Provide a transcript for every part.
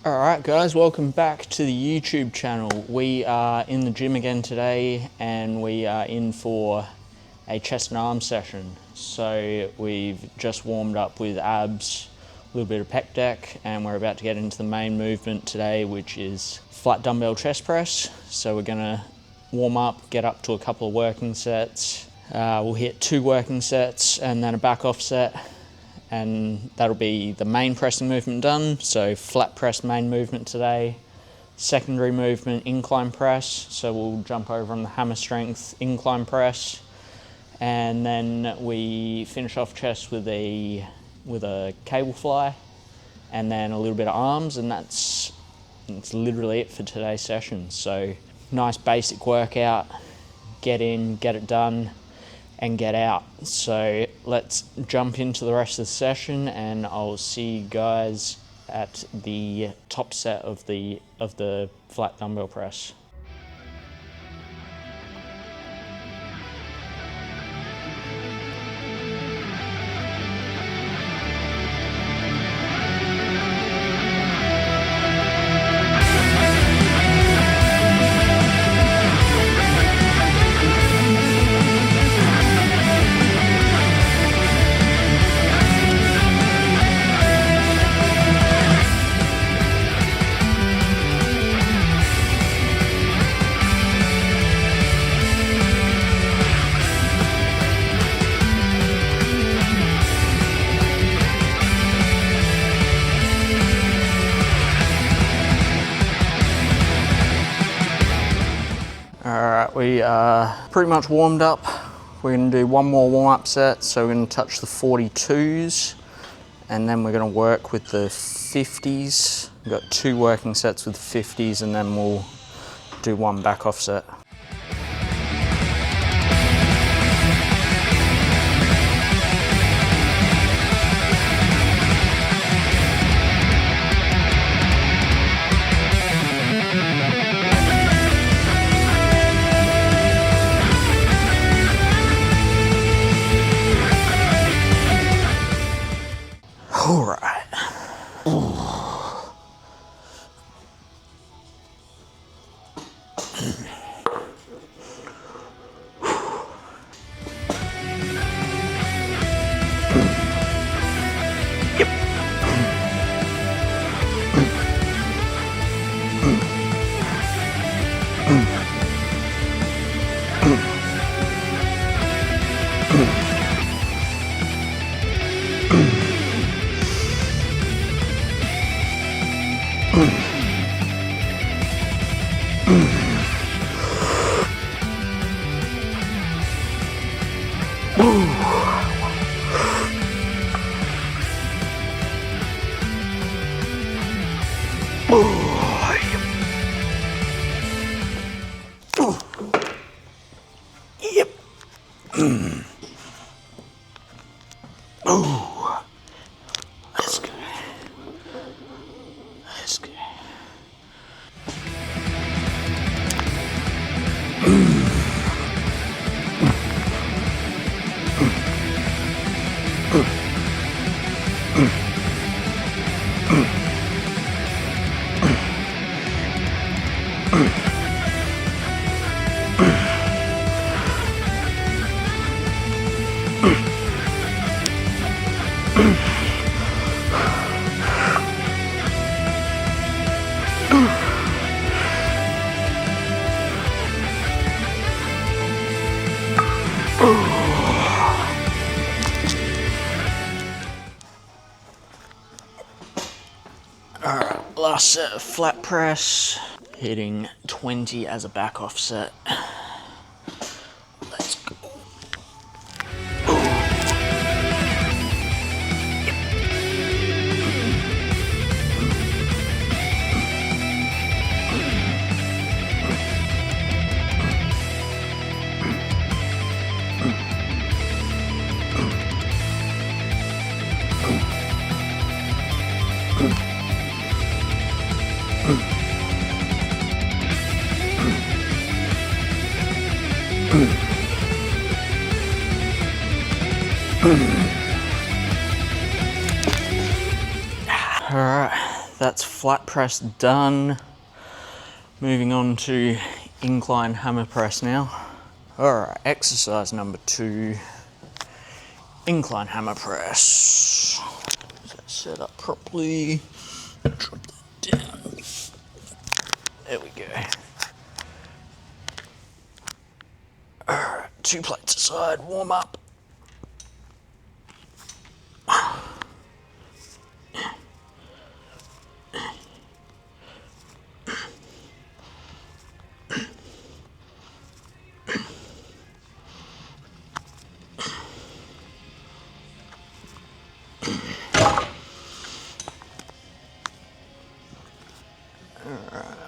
Alright guys, welcome back to the YouTube channel. We are in the gym again today and we are in for a chest and arm session. So we've just warmed up with abs, a little bit of pec deck, and we're about to get into the main movement today, which is flat dumbbell chest press. So we're gonna warm up, get up to a couple of working sets. We'll hit 2 working sets and then a back off set. And that'll be the main pressing movement done. So flat press main movement today. Secondary movement, incline press. So we'll jump over on the hammer strength incline press. And then we finish off chest with a cable fly. And then a little bit of arms, and that's literally it for today's session. So nice basic workout, get in, get it done, and get out. So let's jump into the rest of the session and I'll see you guys at the top set of the flat dumbbell press. Alright, we are pretty much warmed up. We're going to do one more warm-up set, so we're going to touch the 42s, and then we're going to work with the 50s. We've got 2 working sets with 50s, and then we'll do one back off set. All right. Yep. Oh, that's good. That's good. Last set of flat press, hitting 20 as a back offset. Let's go. Alright, that's flat press done. Moving on to incline hammer press now. Alright, exercise number 2, incline hammer press. Is that set up properly? Drop that down. There we go. Alright, 2 plates aside, warm up.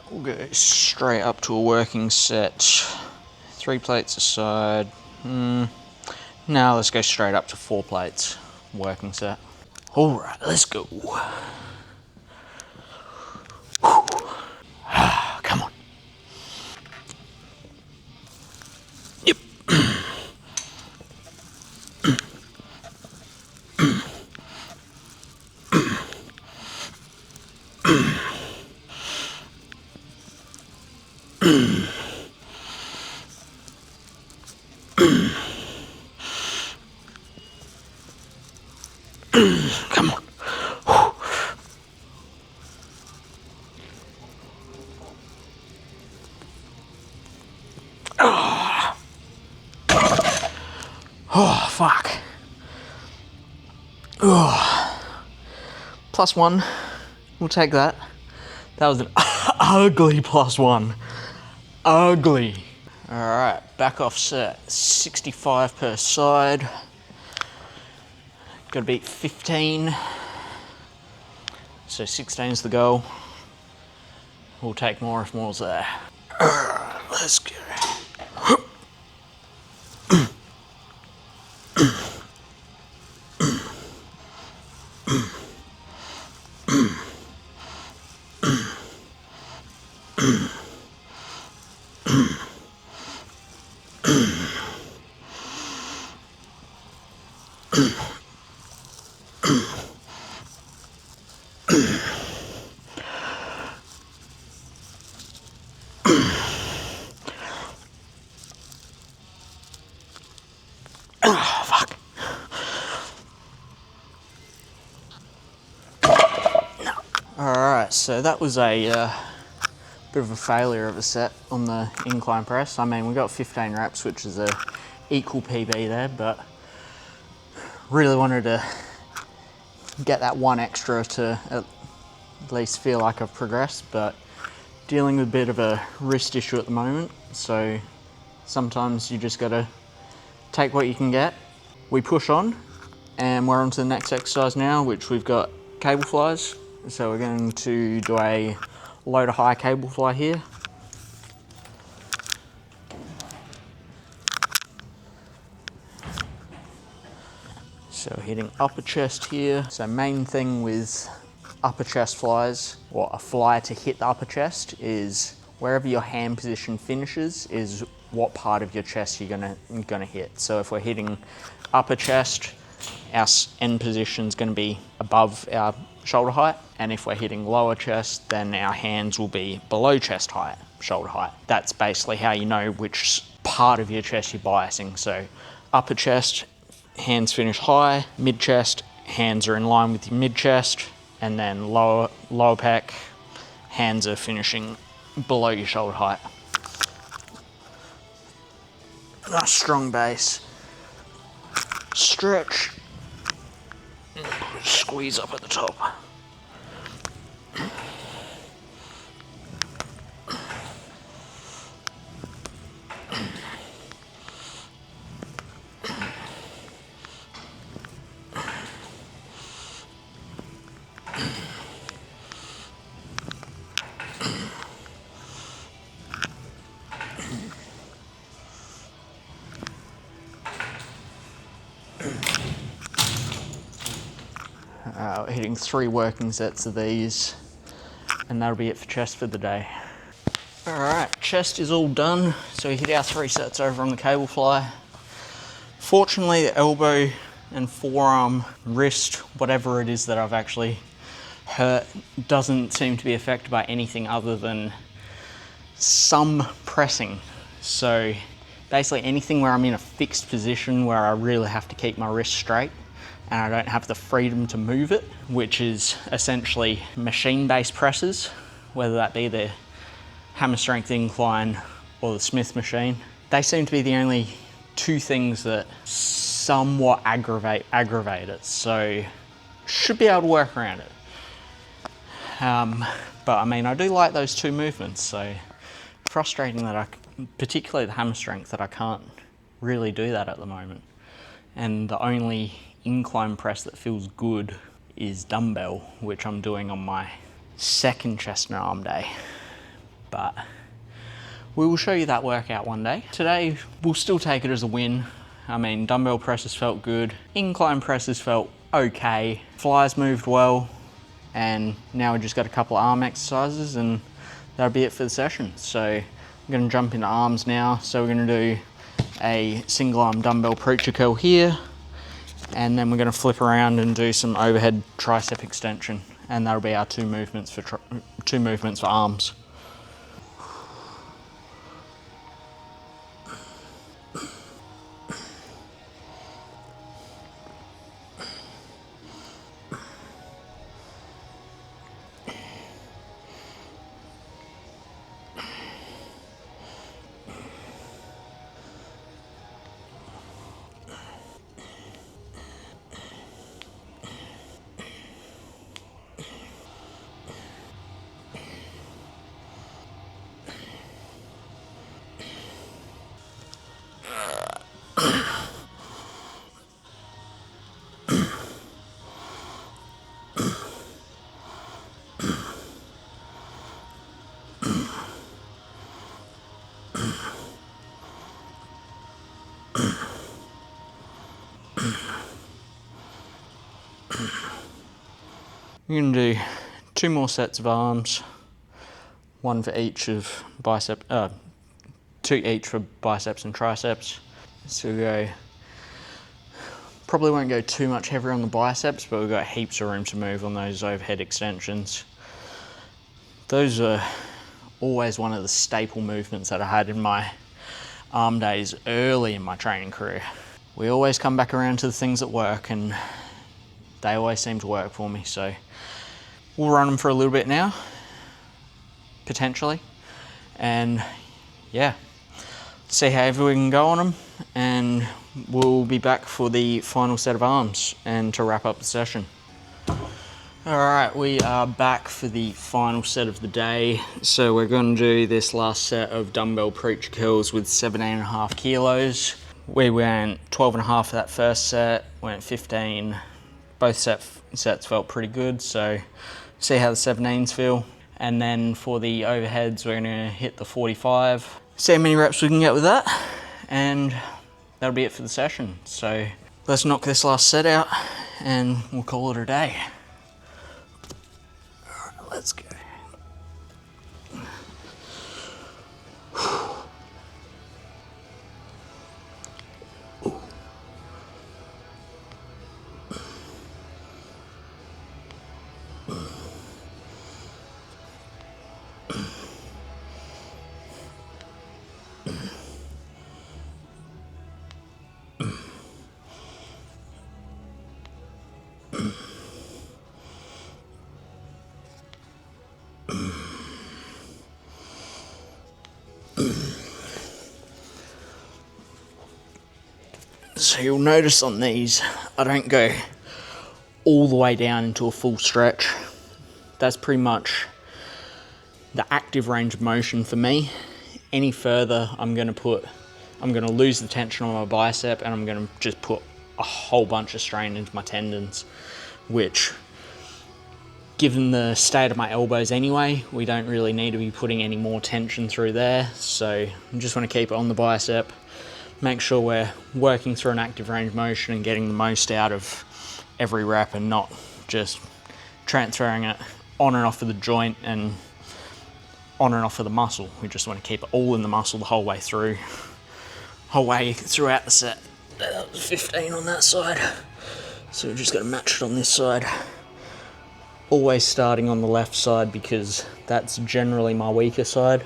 We'll go straight up to a working set. 3 plates aside. Now let's go straight up to 4 plates. Working set. Alright, let's go. Come on. Yep. Come on. Oh, fuck. Oh. +1. We'll take that. That was an ugly +1. Ugly. Alright, back offset. 65 per side. Got to beat 15. So 16's the goal. We'll take more if more's there. Alright, let's go. Oh, fuck. No. Alright, so that was a bit of a failure of a set on the incline press. I mean, we got 15 reps, which is a equal PB there, but really wanted to get that one extra to at least feel like I've progressed, but dealing with a bit of a wrist issue at the moment, so sometimes you just gotta take what you can get. We push on, and we're on to the next exercise now, which we've got cable flies. So we're going to do a low to high cable fly here. So hitting upper chest here. So main thing with upper chest flies, or a fly to hit the upper chest, is wherever your hand position finishes is what part of your chest you're gonna hit. So if we're hitting upper chest, our end position is gonna be above our shoulder height, and if we're hitting lower chest, then our hands will be below chest height, shoulder height. That's basically how you know which part of your chest you're biasing. So upper chest, hands finish high, mid chest, hands are in line with your mid chest, and then lower pec, hands are finishing below your shoulder height. Nice strong base. Stretch. Squeeze up at the top. Hitting 3 working sets of these, and that'll be it for chest for the day. Alright, chest is all done, so we hit our 3 sets over on the cable fly. Fortunately, the elbow and forearm, wrist, whatever it is that I've actually hurt, doesn't seem to be affected by anything other than some pressing. So basically anything where I'm in a fixed position where I really have to keep my wrist straight and I don't have the freedom to move it, which is essentially machine-based presses, whether that be the hammer strength incline or the Smith machine. They seem to be the only 2 things that somewhat aggravate it, so should be able to work around it. But I mean, I do like those 2 movements, so frustrating that particularly the hammer strength, that I can't really do that at the moment. And the only incline press that feels good is dumbbell, which I'm doing on my 2nd chest and arm day. But we will show you that workout one day. Today, we'll still take it as a win. I mean, dumbbell presses felt good, incline presses felt okay, flies moved well, and now we just got a couple of arm exercises and that'll be it for the session. So I'm gonna jump into arms now. So we're gonna do a single arm dumbbell preacher curl here, and then we're gonna flip around and do some overhead tricep extension, and that'll be our 2 movements for arms. We're going to do 2 more sets of arms, 1 for each of 2 each for biceps and triceps. So we go, probably won't go too much heavier on the biceps, but we've got heaps of room to move on those overhead extensions. Those are always one of the staple movements that I had in my arm days early in my training career. We always come back around to the things that work, and they always seem to work for me. So we'll run them for a little bit now, potentially, and yeah, see however we can go on them, and we'll be back for the final set of arms and to wrap up the session. All right, we are back for the final set of the day. So we're going to do this last set of dumbbell preacher curls with 17.5 kilos. We went 12.5 for that first set, went 15. Both sets felt pretty good, so see how the 17s feel. And then for the overheads, we're gonna hit the 45. See how many reps we can get with that, and that'll be it for the session. So let's knock this last set out and we'll call it a day. All right, let's go. So you'll notice on these, I don't go all the way down into a full stretch. That's pretty much the active range of motion for me. Any further, I'm gonna lose the tension on my bicep, and I'm gonna just put a whole bunch of strain into my tendons, which given the state of my elbows anyway, we don't really need to be putting any more tension through there. So I just want to keep it on the bicep, make sure we're working through an active range of motion and getting the most out of every rep and not just transferring it on and off of the joint and on and off of the muscle. We just want to keep it all in the muscle the whole way through, throughout the set. That was 15 on that side. So we're just going to match it on this side. Always starting on the left side because that's generally my weaker side.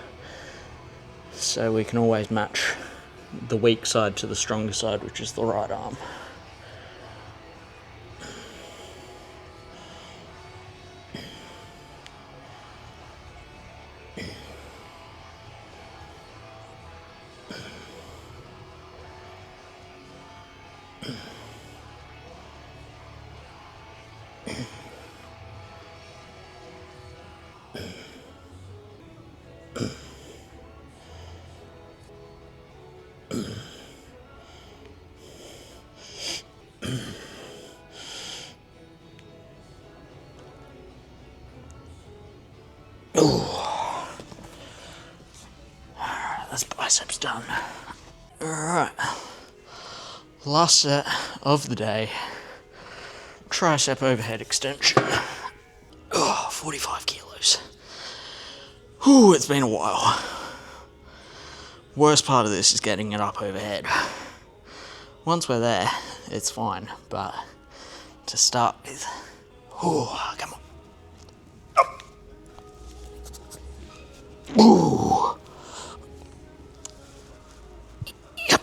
So we can always match the weak side to the stronger side, which is the right arm. That's biceps done. Alright, last set of the day, tricep overhead extension. 45 kilos. Whew, it's been a while. Worst part of this is getting it up overhead. Once we're there, it's fine, but to start with, come on. Ooh. Yep.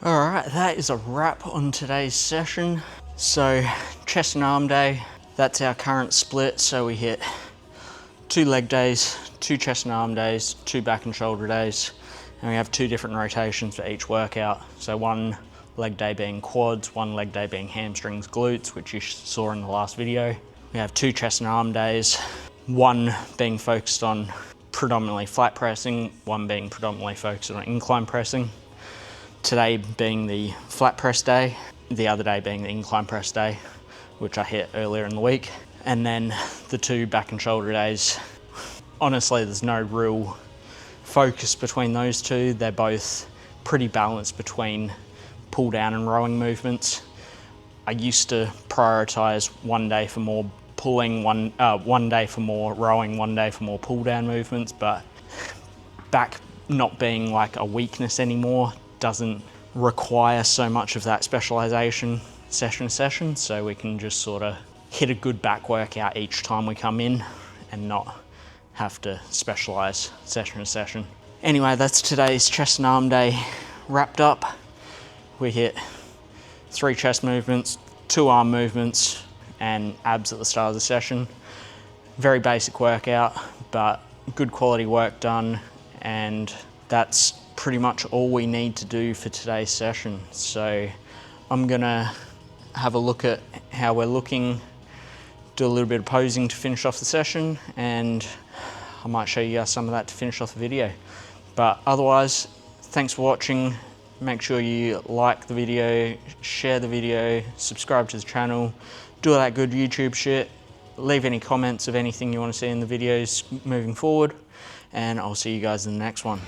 Alright, that is a wrap on today's session. So, chest and arm day, that's our current split. So we hit 2 leg days, 2 chest and arm days, 2 back and shoulder days, and we have 2 different rotations for each workout. So 1 leg day being quads, 1 leg day being hamstrings, glutes, which you saw in the last video. We have 2 chest and arm days, 1 being focused on predominantly flat pressing, 1 being predominantly focused on incline pressing. Today being the flat press day, the other day being the incline press day, which I hit earlier in the week. And then the 2 back and shoulder days. Honestly, there's no real focus between those 2. They're both pretty balanced between pull down and rowing movements. I used to prioritize one day for more pulling, one day for more rowing, one day for more pull down movements, but back not being like a weakness anymore doesn't require so much of that specialization session to session, so we can just sort of hit a good back workout each time we come in and not have to specialize session to session. Anyway, that's today's chest and arm day wrapped up. We hit 3 chest movements, 2 arm movements, and abs at the start of the session. Very basic workout, but good quality work done, and that's pretty much all we need to do for today's session. So I'm gonna have a look at how we're looking, do a little bit of posing to finish off the session, and I might show you guys some of that to finish off the video. But otherwise, thanks for watching. Make sure you like the video, share the video, subscribe to the channel, do all that good YouTube shit. Leave any comments of anything you want to see in the videos moving forward, and I'll see you guys in the next one.